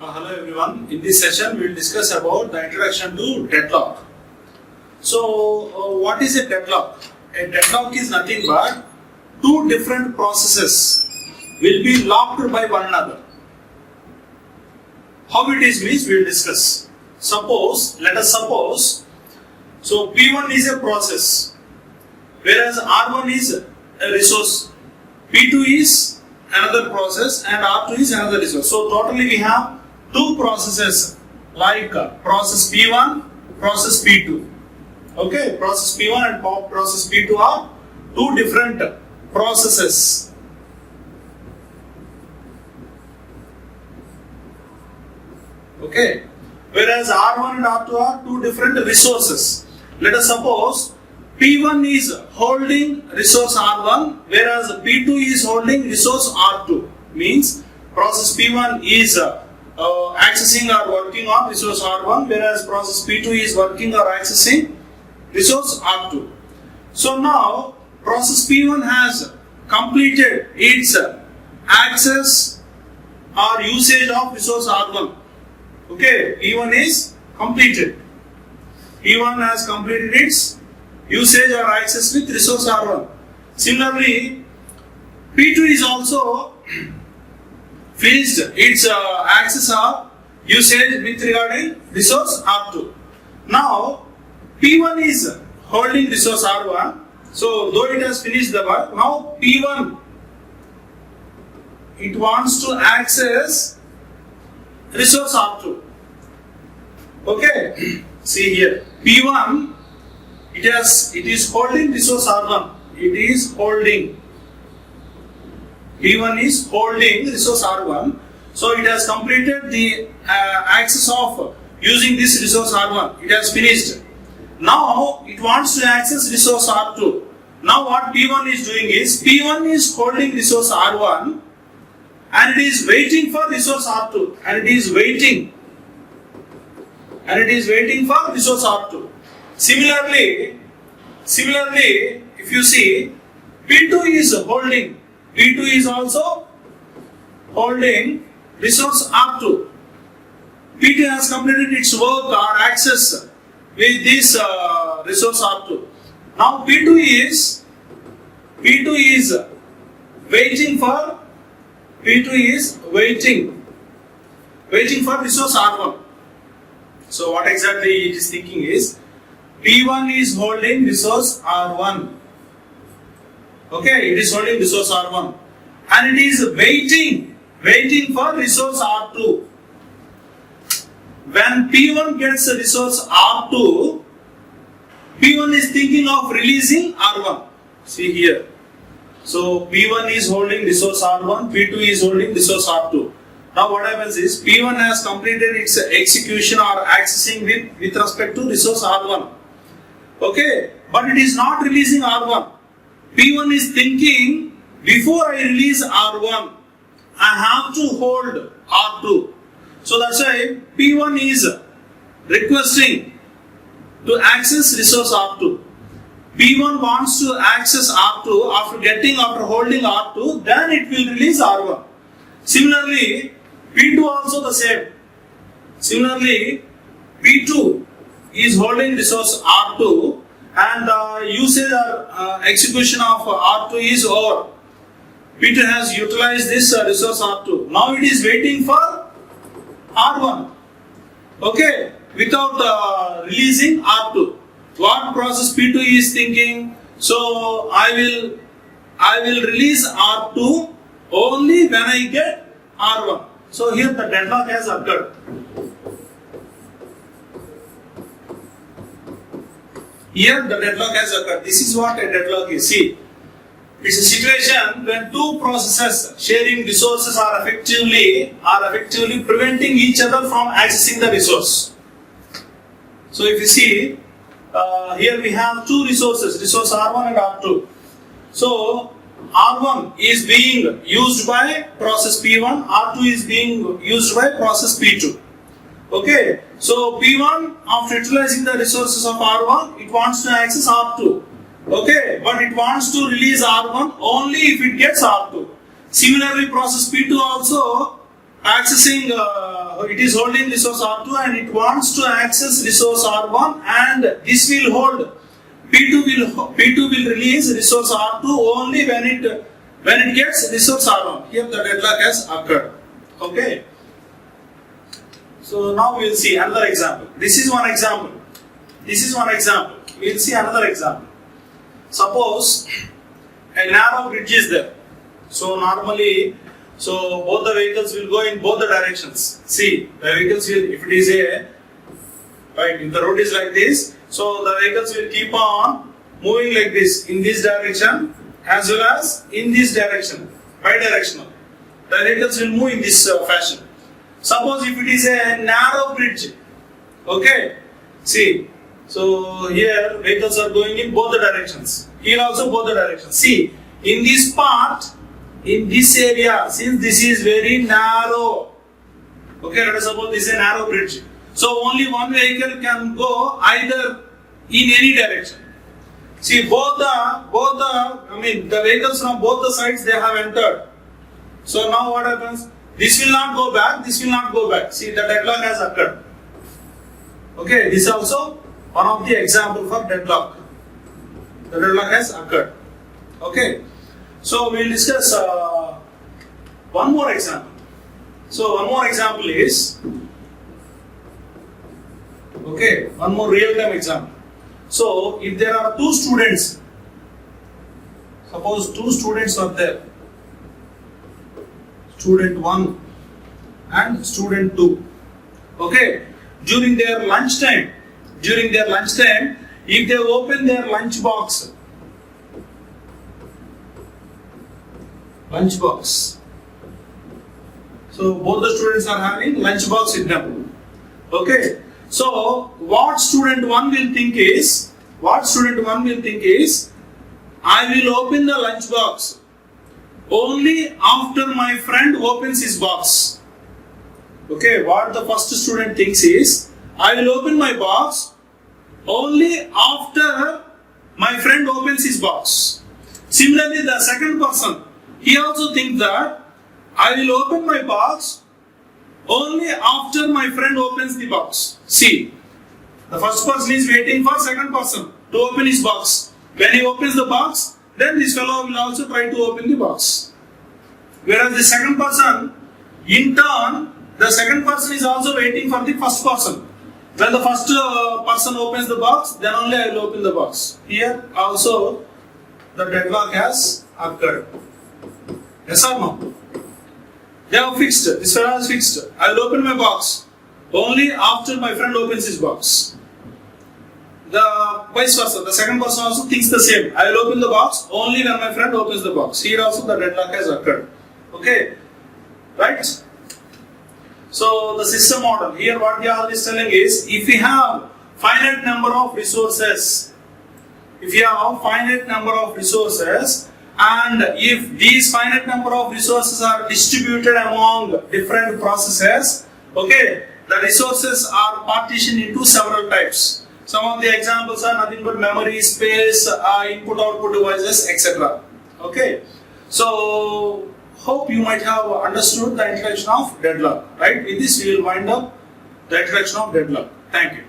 Hello everyone. In this session we will discuss about the introduction to deadlock. So what is a deadlock? A deadlock is nothing but two different processes will be locked by one another. How it is means we will discuss. Let us suppose, so P1 is a process, whereas R1 is a resource, P2 is another process and R2 is another resource. So totally we have two processes like process P1, process P2. Okay, process P1 and process P2 are two different processes. Okay, whereas R1 and R2 are two different resources. Let us suppose P1 is holding resource R1, whereas P2 is holding resource R2. Means process P1 is accessing or working on resource R1, whereas process P2 is working or accessing resource R2. So now process P1 has completed its access or usage of resource R1. Okay, P1 is completed. P1 has completed its usage or access with resource R1. Similarly, P2 is also finished its access or usage with regarding resource R2. Now, P1 is holding resource R1. So, though it has finished the work, now P1 it wants to access resource R2. Okay, see here, P1 it is holding resource R1. It is holding. P1 is holding resource R1. So it has completed the access of using this resource R1. It has finished. Now it wants to access resource R2. Now what P1 is doing is, P1 is holding resource R1 and it is waiting for resource R2. And it is waiting for resource R2. Similarly, if you see, P2 is also holding resource R2. P2 has completed its work or access with this resource R2. Now P2 is waiting for resource R1. So what exactly it is thinking is, P1 is holding resource R1. Okay, it is holding resource R1 and it is waiting for resource R2. When P1 gets a resource R2, P1 is thinking of releasing R1. See here. So P1 is holding resource R1, P2 is holding resource R2. Now what happens is, P1 has completed its execution or accessing with respect to resource R1. Okay, but it is not releasing R1. P1 is thinking, before I release R1, I have to hold R2. So that's why P1 is requesting to access resource R2. P1 wants to access R2 after holding R2, then it will release R1. Similarly, P2 also the same. Similarly, P2 is holding resource R2 and the usage or execution of R2 is over. P2 has utilized this resource R2. Now it is waiting for R1. Okay, without releasing R2. What process P2 is thinking? So I will release R2 only when I get R1. So here the deadlock has occurred. Here the deadlock has occurred. This is what a deadlock is. See, it's a situation when two processes sharing resources are effectively preventing each other from accessing the resource. So if you see, here we have two resources, resource R1 and R2. So R1 is being used by process P1, R2 is being used by process P2. Okay, so P1, after utilizing the resources of R1, it wants to access R2. Okay, but it wants to release R1 only if it gets R2. Similarly, process P2 also accessing, it is holding resource R2 and it wants to access resource R1, and this will hold. P2 will release resource R2 only when it gets resource R1. Here the deadlock has occurred. Okay. So now we will see another example. This is one example. We will see another example. Suppose a narrow bridge is there. So normally, both the vehicles will go in both the directions. See, the vehicles will, if it is if the road is like this, so the vehicles will keep on moving like this, in this direction as well as in this direction, bidirectional. The vehicles will move in this fashion. Suppose if it is a narrow bridge, okay, see, so here vehicles are going in both the directions, here also both the directions. See, in this part, in this area, since this is very narrow, okay, let us suppose this is a narrow bridge. So only one vehicle can go either in any direction. See, the vehicles from both the sides, they have entered. So now what happens? This will not go back, this will not go back. See, the deadlock has occurred. Okay, this is also one of the example for deadlock. The deadlock has occurred. Okay, so we will discuss one more example. So one more example is, okay, one more real-time example. So if there are two students, suppose two students are there, student 1 and student 2. Okay, during their lunchtime, if they open their lunch box, so both the students are having lunch box with them. Okay, so what student 1 will think is, I will open the lunch box only after my friend opens his box. Okay, what the first student thinks is, I will open my box only after my friend opens his box. Similarly, the second person, he also thinks that I will open my box only after my friend opens the box. See, the first person is waiting for second person to open his box. When he opens the box, then this fellow will also try to open the box. Whereas the second person, in turn, the second person is also waiting for the first person. When the first person opens the box, then only I will open the box. Here also the deadlock has occurred. Yes or no? They have fixed, this fellow is fixed. I will open my box only after my friend opens his box. The vice versa, the second person also thinks the same. I will open the box only when my friend opens the box. Here also the deadlock has occurred. Okay, right? So the system model, here what the author is telling is, if we have finite number of resources, and if these finite number of resources are distributed among different processes, okay, the resources are partitioned into several types. Some of the examples are nothing but memory, space, input-output devices, etc. Okay, so hope you might have understood the introduction of deadlock. Right? With this, we will wind up the introduction of deadlock. Thank you.